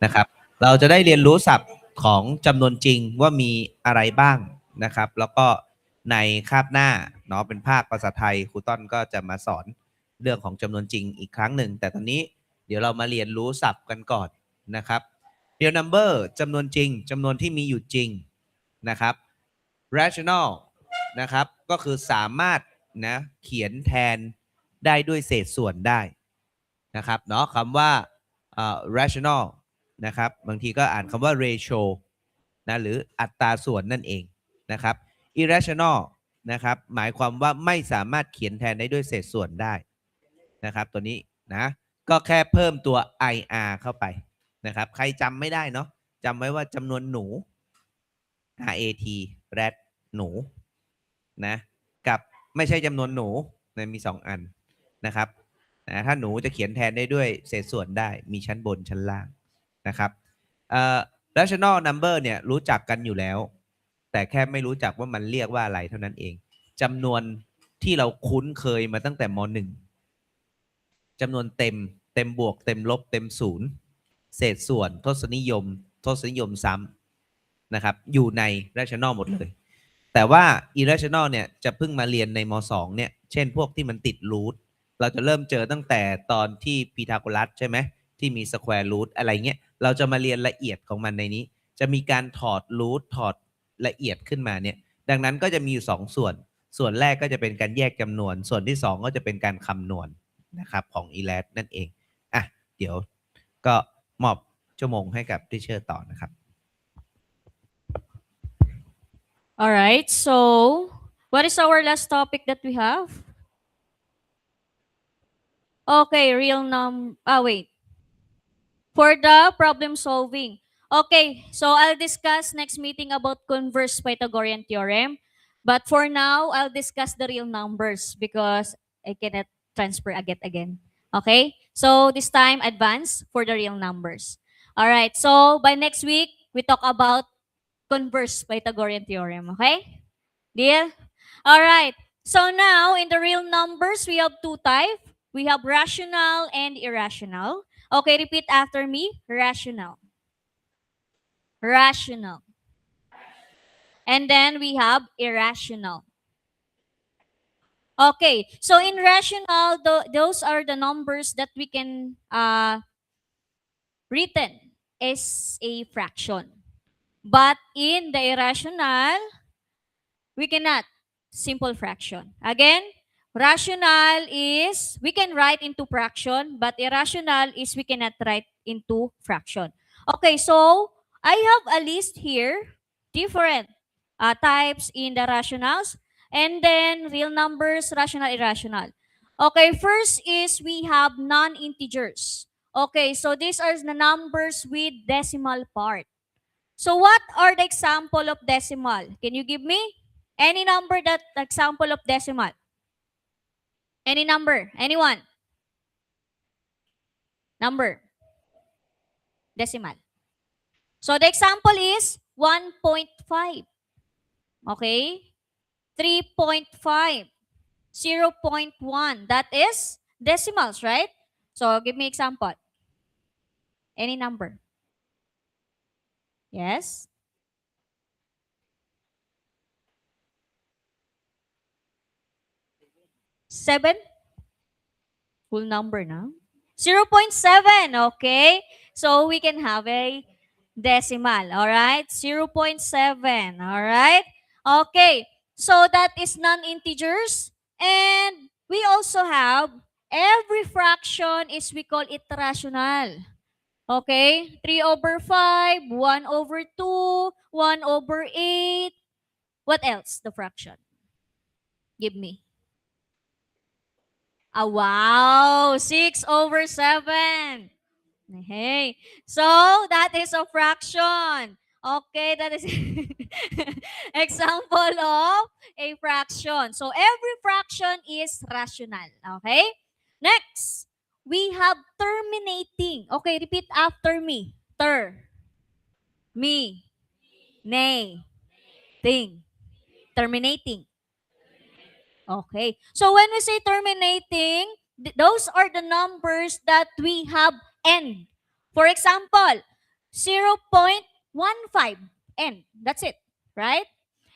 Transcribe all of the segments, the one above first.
นะครับเราจะได้เรียนรู้ศัพท์ของจำนวนจริงว่ามีอะไรบ้างนะครับแล้วก็ในคาบหน้าเนาะเป็นภาคภาษาไทยครูต้นก็จะมาสอนเรื่องของจำนวนจริงอีกครั้งหนึ่งแต่ตอนนี้เดี๋ยวเรามาเรียนรู้ศัพท์กันก่อนนะครับ real number จำนวนจริงจำนวนที่มีอยู่จริงนะครับ rational นะครับก็คือสามารถนะเขียนแทนได้ด้วยเศษส่วนได้นะครับเนาะคำว่าrational นะครับบางทีก็อ่านคำว่า ratio นะหรืออัตราส่วนนั่นเองนะครับ irrational นะครับหมายความว่าไม่สามารถเขียนแทนได้ด้วยเศษส่วนได้นะครับตัวนี้นะก็แค่เพิ่มตัว ir เข้าไปนะครับใครจำไม่ได้เนาะจำไว้ว่าจำนวนหนู rat rat หนูนะกับไม่ใช่จำนวนหนูนะมี2อันนะครับนะถ้าหนูจะเขียนแทนได้ด้วยเศษส่วนได้มีชั้นบนชั้นล่างนะครับrational number เนี่ยรู้จักกันอยู่แล้วแต่แค่ไม่รู้จักว่ามันเรียกว่าอะไรเท่านั้นเองจำนวนที่เราคุ้นเคยมาตั้งแต่ม .1 จำนวนเต็มบวกเต็มลบเต็มศูนย์เศษส่วนทศนิยมซ้ำนะครับอยู่ใน rational หมดเลยแต่ว่า irrational เนี่ยจะเพิ่งมาเรียนในม .2 เนี่ยเช่นพวกที่มันติดรูทเราจะเริ่มเจอตั้งแต่ตอนที่พีทาโกรัสใช่ไหมที่มี square root อะไรเงี้ยเราจะมาเรียนละเอียดของมันในนี้จะมีการถอดรูทถอดละเอียดขึ้นมาเนี่ยดังนั้นก็จะมีอยู่2ส่วนแรกก็จะเป็นการแยกจำนวนส่วนที่2ก็จะเป็นการคำนวณนะครับของ irrat นั่นเองอ่ะเดี๋ยวก็มอบชั่วโมงให้กับทิเชอร์ต่อนะครับ All right, so what is our last topic that we have? Okay, wait. For the problem solving. Okay, so I'll discuss next meeting about converse Pythagorean theorem. But for now, I'll discuss the real numbers because I cannot transfer again. Okay, so this time advance for the real numbers. All right, so by next week, we talk about converse Pythagorean theorem. Okay? Deal? All right. So now, in the real numbers, we have two types. We have rational and irrational. Okay, repeat after me. Rational. Rational. And then we have irrational. Okay, so in rational, those are the numbers that we can written as a fraction. But in the irrational, we cannot. Simple fraction. Again, rational is we can write into fraction, but irrational is we cannot write into fraction. Okay, so I have a list here, different types in the rationals, and then real numbers, rational, irrational. Okay, first is we have non-integers. Okay, so these are the numbers with decimal part. So what are the example of decimal? Can you give me? Any number that example of decimal? Any number? Anyone? Number. Decimal. So the example is 1.5. Okay? 3.5. 0.1. That is decimals, right? So give me example. Any number. Yes? Seven? Full number now. 0.7. Okay. So we can have a decimal. All right. 0.7. All right. Okay. So that is non-integers. And we also have every fraction is we call it rational. Okay. 3/5, 1/2, 1/8. What else? The fraction. Give me. Wow, 6/7. Hey, so that is a fraction. Okay, that is example of a fraction. So every fraction is rational. Okay, next we have terminating. Okay, repeat after me. Me, nay, ting, terminating. Okay. So when we say terminating, those are the numbers that we have end. For example, 0.15n. That's it, right?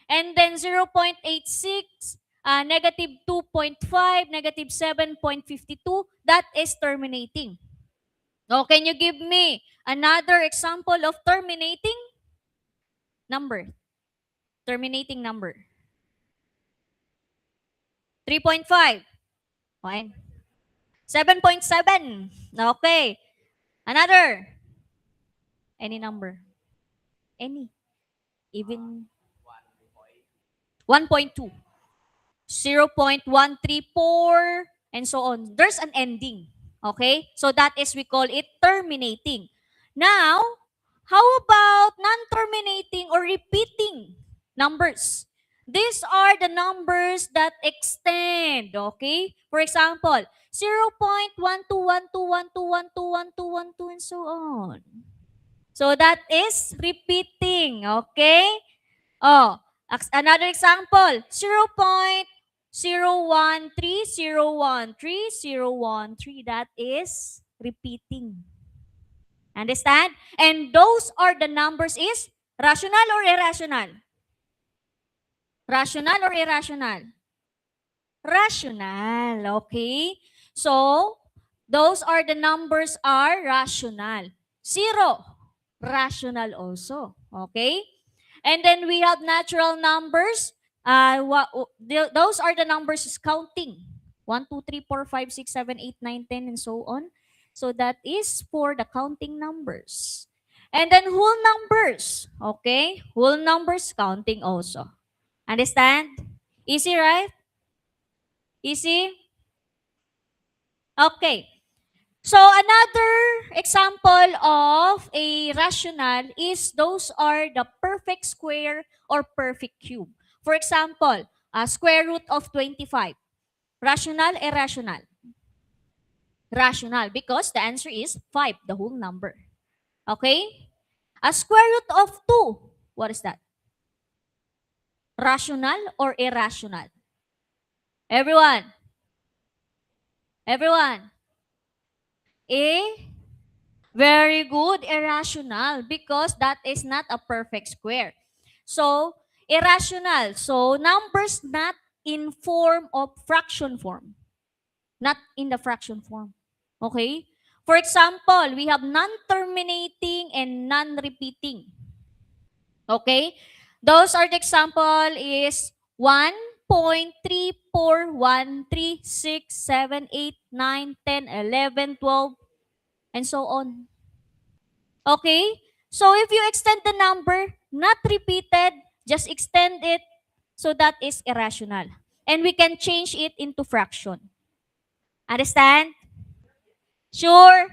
And then 0.86, negative 2.5, negative 7.52, that is terminating. Oh, can you give me another example of terminating number? Terminating number. 3.5. Fine. 7.7. Okay. Another. Any number. Any. Even 1.2. 0.134, and so on. There's an ending. Okay? So that is, we call it terminating. Now, how about non-terminating or repeating numbers? These are the numbers that extend. Okay? For example, 0.121212121212 and so on. So that is repeating. Okay? Oh, another example, 0.013013013, that is repeating. Understand? And those are the numbers is rational or irrational? Rational or irrational? Rational, okay? So, those are the numbers are rational. 0, rational also, okay? And then we have natural numbers. Those are the numbers is counting. 1, 2, 3, 4, 5, 6, 7, 8, 9, 10, and so on. So that is for the counting numbers. And then whole numbers. Okay? Whole numbers counting also. Understand? Easy, right? Easy? Okay. So another example of a rational is those are the perfect square or perfect cube. For example, square root of 25. Rational, irrational? Rational, because the answer is 5, the whole number. Okay? A square root of 2. What is that? Rational or irrational? Everyone? Everyone? Very good, irrational, because that is not a perfect square. So, irrational. So, numbers not in form of fraction form. Not in the fraction form. Okay? For example, we have non-terminating and non-repeating. Okay? Those are the example is 1.34136789101112 and so on. Okay? So if you extend the number, not repeated, just extend it, so that is irrational. And we can change it into fraction. Understand? Sure?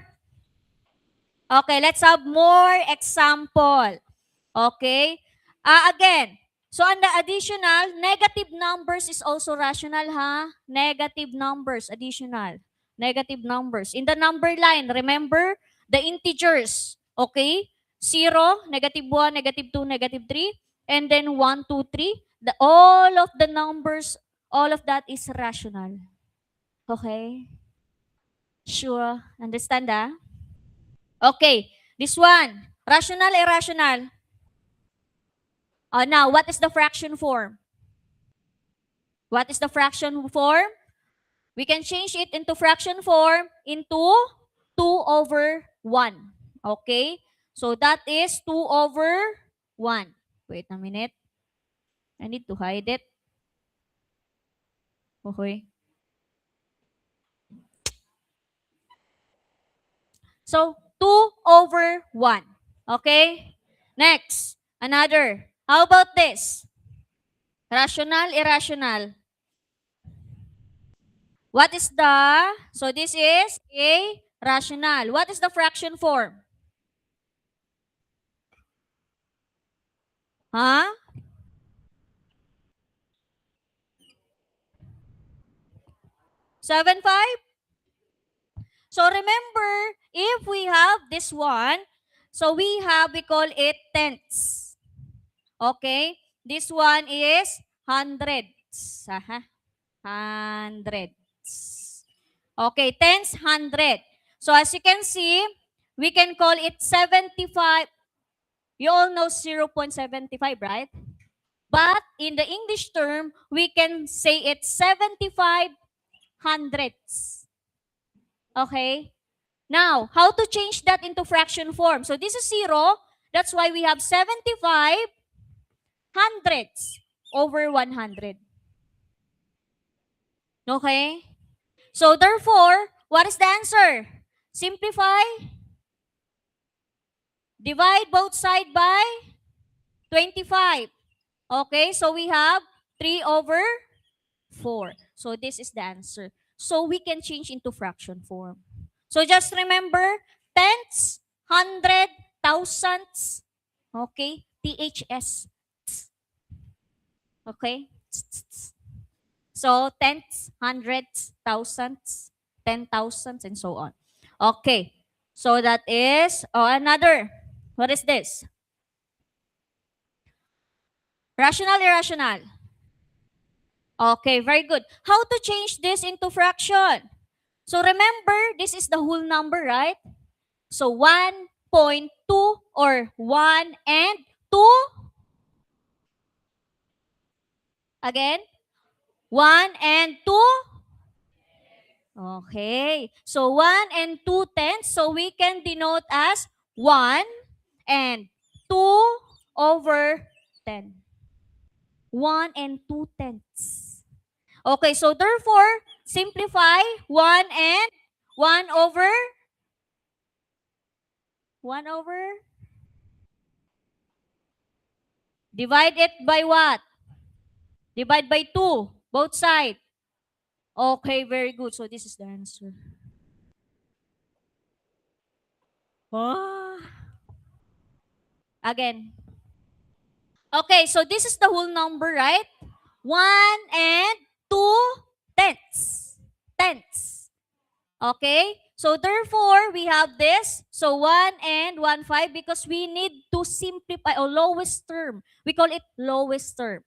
Okay, let's have more example. Okay? Again, so on the additional, negative numbers is also rational, ha? Negative numbers, additional. Negative numbers. In the number line, remember the integers. Okay? 0, negative 1, negative 2, negative 3, and then 1, 2, 3. All of the numbers, all of that is rational. Okay? Sure. Understand, ah? Okay. This one. Rational, irrational? Now, what is the fraction form? What is the fraction form? We can change it into fraction form into 2 over 1. Okay? So that is 2 over 1. Wait a minute. I need to hide it. Okay. So 2 over 1. Okay? Next. Another. How about this? Rational, irrational? What is the, so this is a rational. What is the fraction form? Huh? Seven, 5? So remember, if we have this one, so we call it tenths. Okay? This one is hundreds. Hundreds. Okay, tenths, 100. So as you can see, we can call it 75. You all know 0.75, right? But in the English term, we can say it's 75 hundredths. Okay? Now, how to change that into fraction form? So this is 0. That's why we have 75 hundredths over 100. Okay? So therefore, what is the answer? Simplify. Divide both sides by 25. Okay, so we have 3 over 4. So this is the answer. So we can change into fraction form. So just remember, tenths, hundred, thousandths, okay, THS. Okay? So tenths, hundreds, thousandths, 10,000s, and so on. Okay. So that is, another. What is this? Rational, irrational. Okay, very good. How to change this into fraction? So remember, this is the whole number, right? So 1.2 or 1 and 2. Again, 1 and 2. Okay. So 1 and 2 tenths. So we can denote as 1 and 2 over 10. 1 and 2 tenths. Okay, so therefore, simplify 1 and 1 over 1 over. Divide it by what? Divide by 2. Both sides. Okay, very good. So this is the answer. Ah. Again. Okay, so this is the whole number, right? 1 and 2 tenths. Tenths. Okay? So therefore, we have this. So 1 and 1/5 because we need to simplify or lowest term. We call it lowest term.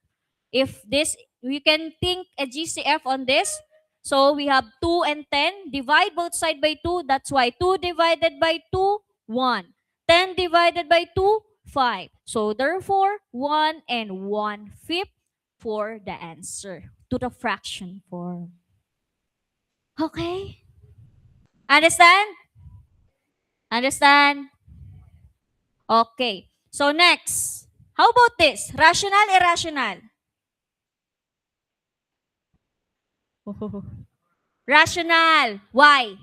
If this, we can think a GCF on this. So we have 2 and 10. Divide both sides by 2. That's why 2 divided by 2, 1. 10 divided by 2, 5. So therefore, 1 and 1/5 for the answer to the fraction form. Okay? Understand? Understand? Okay. So next, how about this? Rational, irrational? Rational. Why?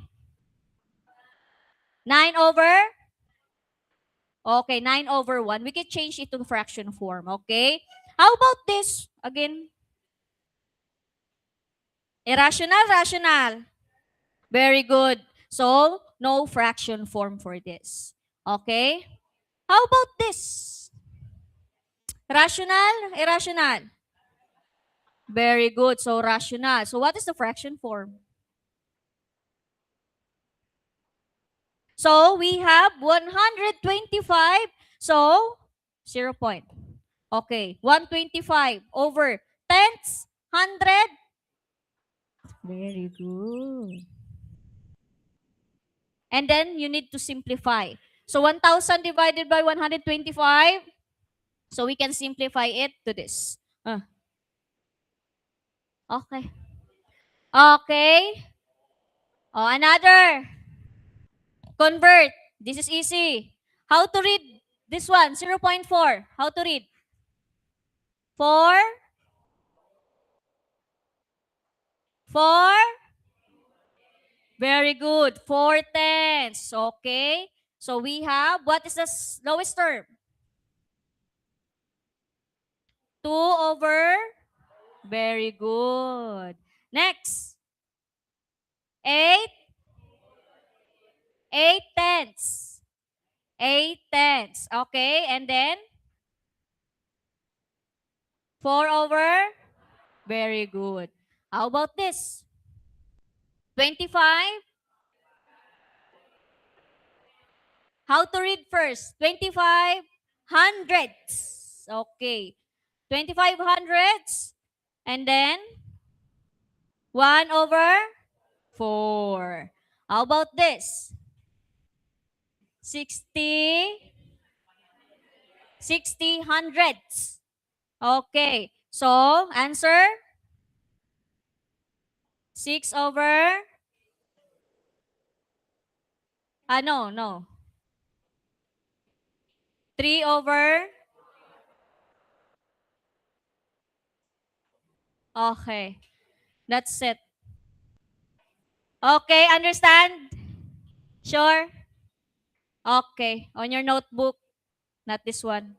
9 over? Okay, 9 over 1. We can change it to fraction form, okay? How about this? Again, irrational, rational. Very good. So, no fraction form for this. Okay? How about this? Rational, irrational. Very good. So, rational. So, what is the fraction form? So, we have 125. So, 0 point. Okay. 125 over tenths, 100. Very good. And then, you need to simplify. So, 1,000 divided by 125. So, we can simplify it to this. Okay. Okay. Oh, another. Convert. This is easy. How to read this one? 0.4. How to read? 4. 4. Very good. 4 tenths. Okay. So we have, what is the lowest term? 2 over. Very good. Next. 8. 8 tenths. 8 tenths. Okay. And then 4 over. Very good. How about this? 25. How to read first? 25 hundredths. Okay. 25 hundredths. And then 1 over 4. How about this? 60. 60 hundredths. Okay. So, answer? 6 over? No. 3 over? Okay. That's it. Okay, understand? Sure? Okay. On your notebook, not this one.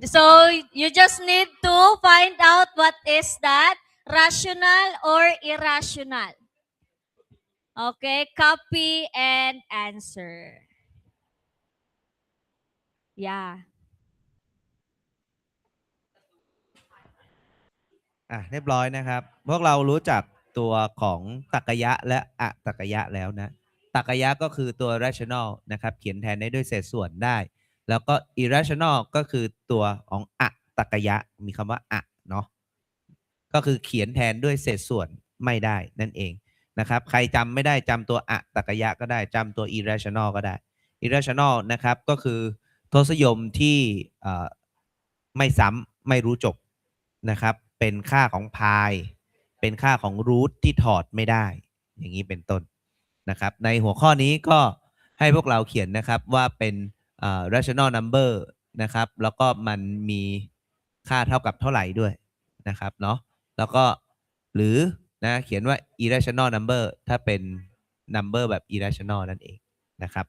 So, you just need to find out what is that, rational or irrational. Okay, copy and answer. Yeah. เรียบร้อยนะครับ พวกเรารู้จักตัวของตรรกะยะและอะตรรกะยะแล้วนะตรรกะยะก็คือตัว rational นะครับ เขียนแทนได้ด้วยเศษส่วนได้ แล้วก็ irrational ก็คือตัวของอะตรรกะยะมีคำว่าอะเนาะก็คือเขียนแทนด้วยเศษส่วนไม่ได้นั่นเองนะครับ ใครจำไม่ได้จำตัวอะตรรกะยะก็ได้จำตัว irrational ก็ได้ irrational นะครับก็คือทศนิยมที่ไม่ซ้ำไม่รู้จบนะครับเป็นค่าของพายเป็นค่าของรูทที่ถอดไม่ได้อย่างนี้เป็นต้นนะครับในหัวข้อนี้ก็ให้พวกเราเขียนนะครับว่าเป็นrational number นะครับแล้วก็มันมีค่าเท่ากับเท่าไหร่ด้วยนะครับเนาะแล้วก็หรือนะเขียนว่า irrational number ถ้าเป็น number แบบ irrational นั่นเองนะครับ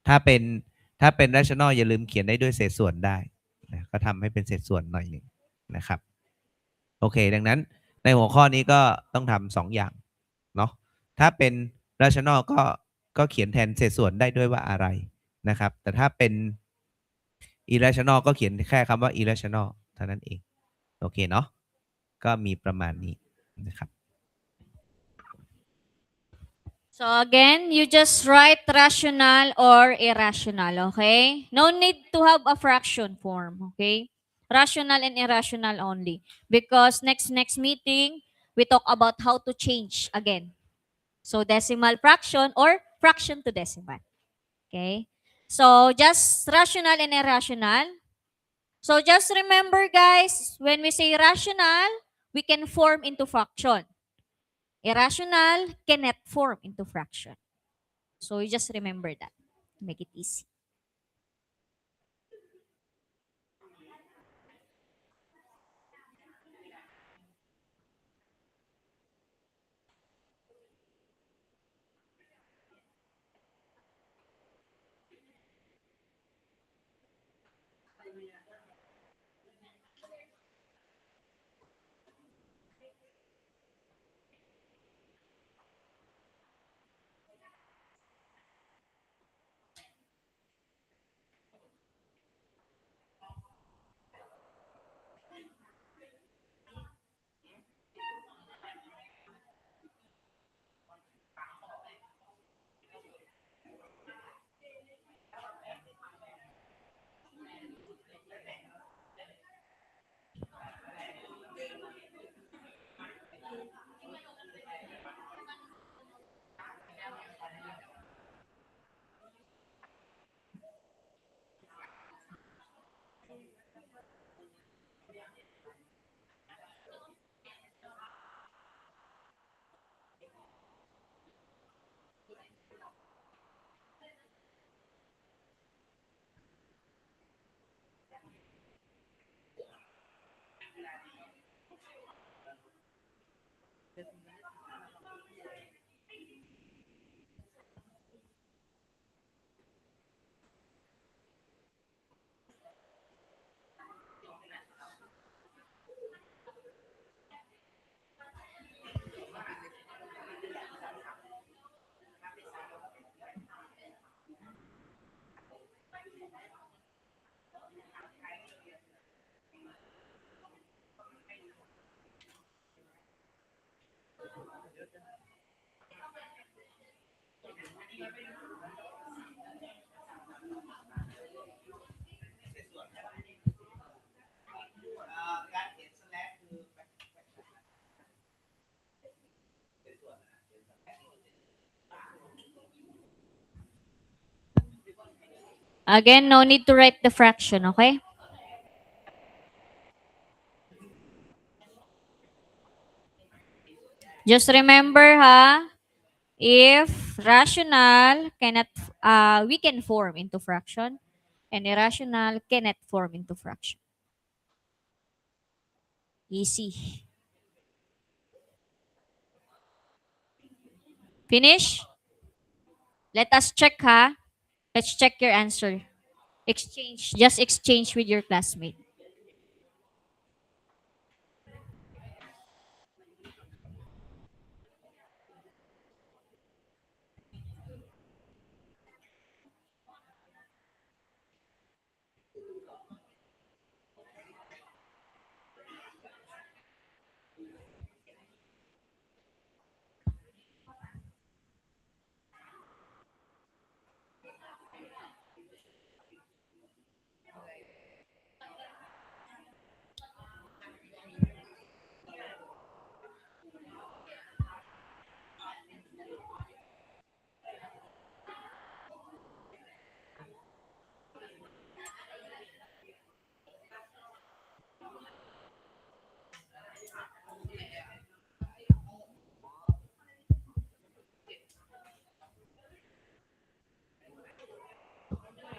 ถ้าเป็น rational อย่าลืมเขียนได้ด้วยเศษส่วนได้นะก็ทำให้เป็นเศษส่วนหน่อยหนึ่งนะครับโอเคดังนั้นในหัวข้อนี้ก็ต้องทำสองอย่างเนาะถ้าเป็น rational ก็เขียนแทนเศษส่วนได้ด้วยว่าอะไรนะครับแต่ถ้าเป็น irrational ก็เขียนแค่คำว่า irrational เท่านั้นเองโอเคเนาะก็มีประมาณนี้นะครับ So again, you just write rational or irrational, okay? No need to have a fraction form, okay? Rational and irrational only. Because next meeting, we talk about how to change again. So decimal fraction or fraction to decimal. Okay? So just rational and irrational. So just remember guys, when we say rational, we can form into fraction. Irrational cannot form into fraction. So you just remember that. Make it easy. Again, no need to write the fraction, okay? Just remember, if rational cannot, we can form into fraction, and irrational cannot form into fraction. Easy. Finish? Let us check, Let's check your answer. Exchange. Just exchange with your classmate.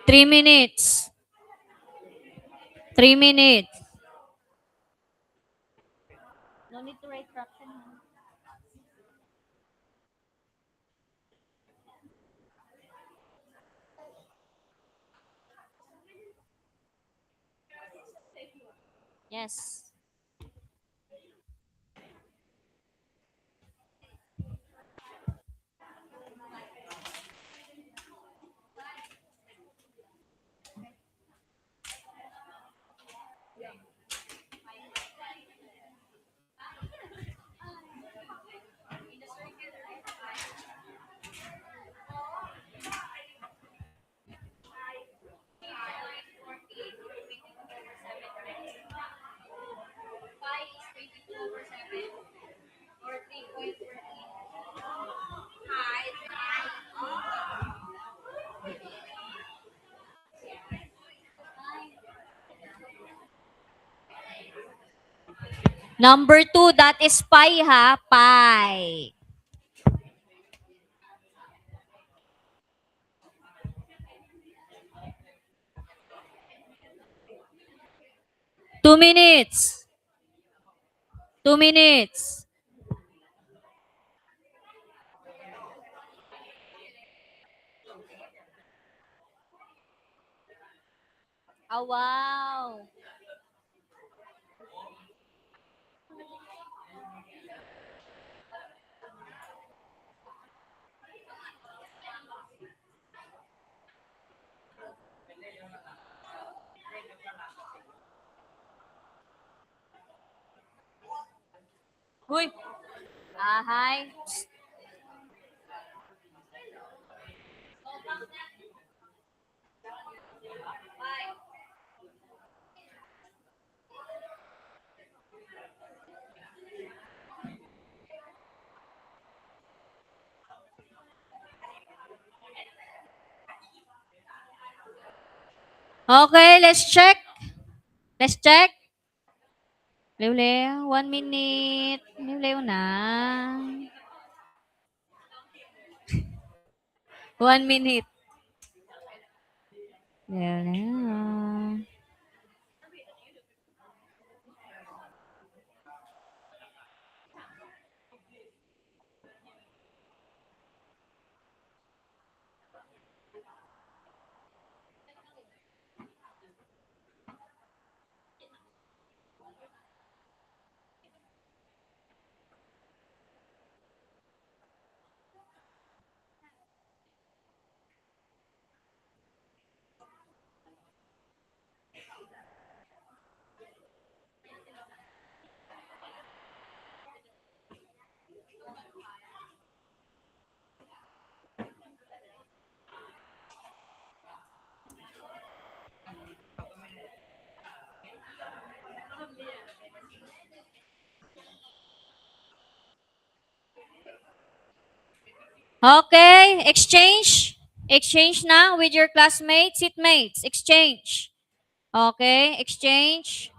Three minutes. 3 minutes. No need to write fraction. Yes. Number 2, that is pi, pi. Two minutes. 2 minutes. Oh, wow. Uy. Hi. Okay, let's check. Let's check. Liw-liw. 1 minute. Liw-liw na. 1 minute. Liw-liw. Okay, exchange. Exchange na with your classmates, seatmates. Exchange. Okay, exchange.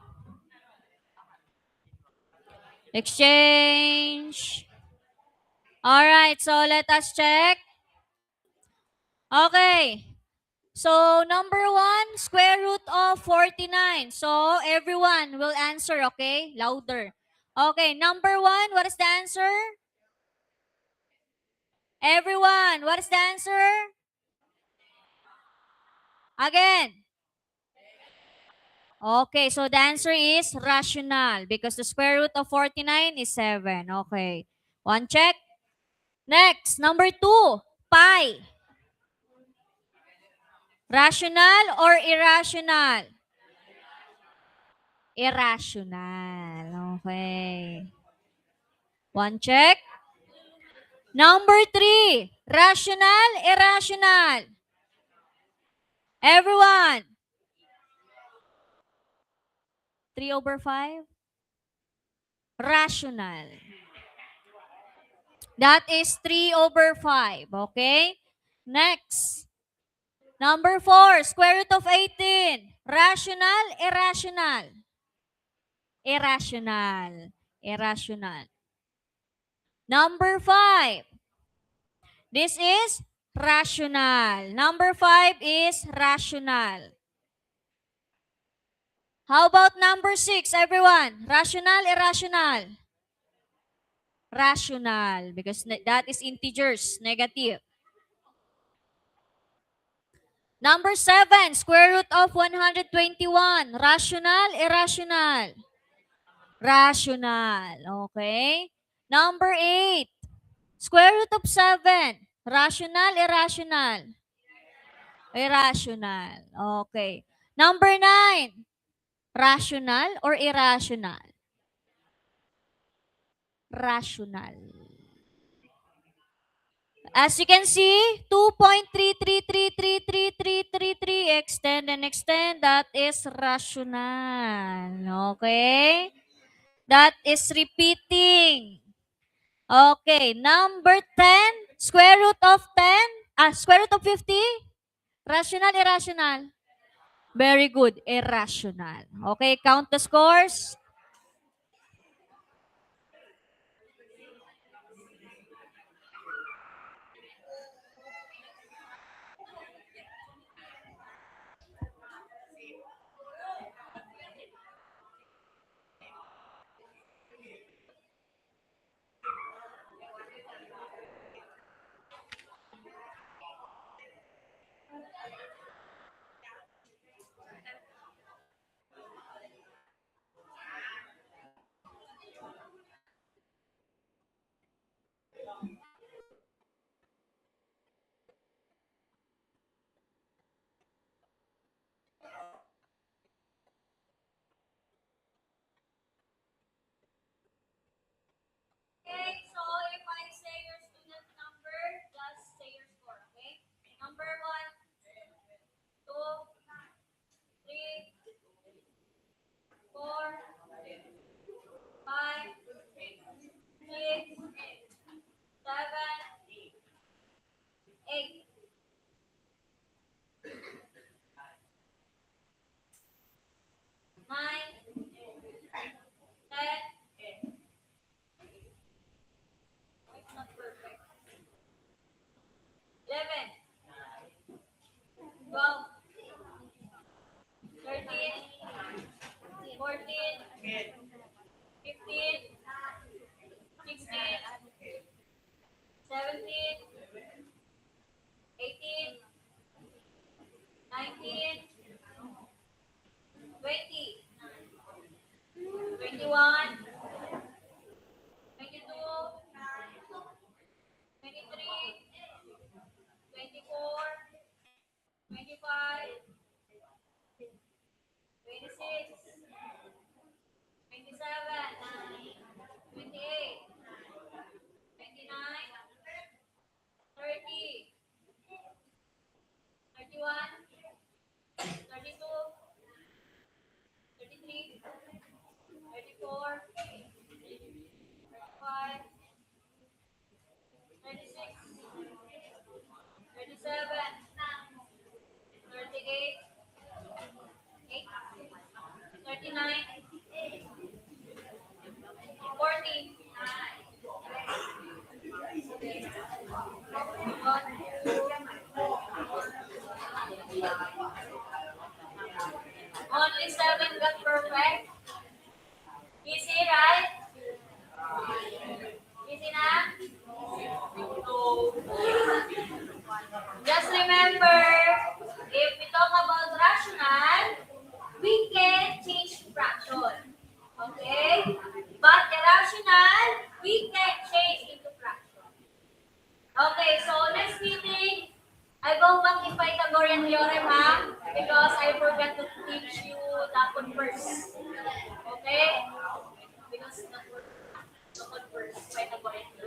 Exchange. All right, so let us check. Okay. So, number 1, square root of 49. So, everyone will answer, okay? Louder. Okay, number 1, what is the answer? Everyone, what is the answer? Again. Okay, so the answer is rational because the square root of 49 is 7. Okay. One check. Next, number 2, pi. Rational or irrational? Irrational. Okay. One check. Number 3, rational, irrational. Everyone. 3/5? Rational. That is 3/5. Okay? Next. Number 4, square root of 18. Rational, irrational. Irrational. Irrational. Number 5. This is rational. Number 5 is rational. How about number 6, everyone? Rational, irrational? Rational, because that is integers, negative. Number 7, square root of 121. Rational, irrational? Rational. Okay. Number 8, square root of 7. Rational, irrational? Irrational. Okay. Number 9, rational or irrational? Rational. As you can see, 2.33333333 extend and extend, that is rational. Okay? That is repeating. Okay, number 10, square root of 10, square root of 50, rational, irrational? Very good, irrational. Okay, count the scores. Okay, so if I say your student number, just say your score, okay? Number 1, 2, 3, 4, 5, 6, 7, 8, 9, 10, it's not perfect. 11, 12, 13, 14, 15, 16, 17, 18, 19, 20, 21, 22, 23, 24, 25, 26, 27, 28, 29, 30, 31, 32, 33, 34, 35, 36, 37, Pythagorean theorem, ha? Because I forgot to teach you the converse. Okay? Because the converse, Pythagorean theorem.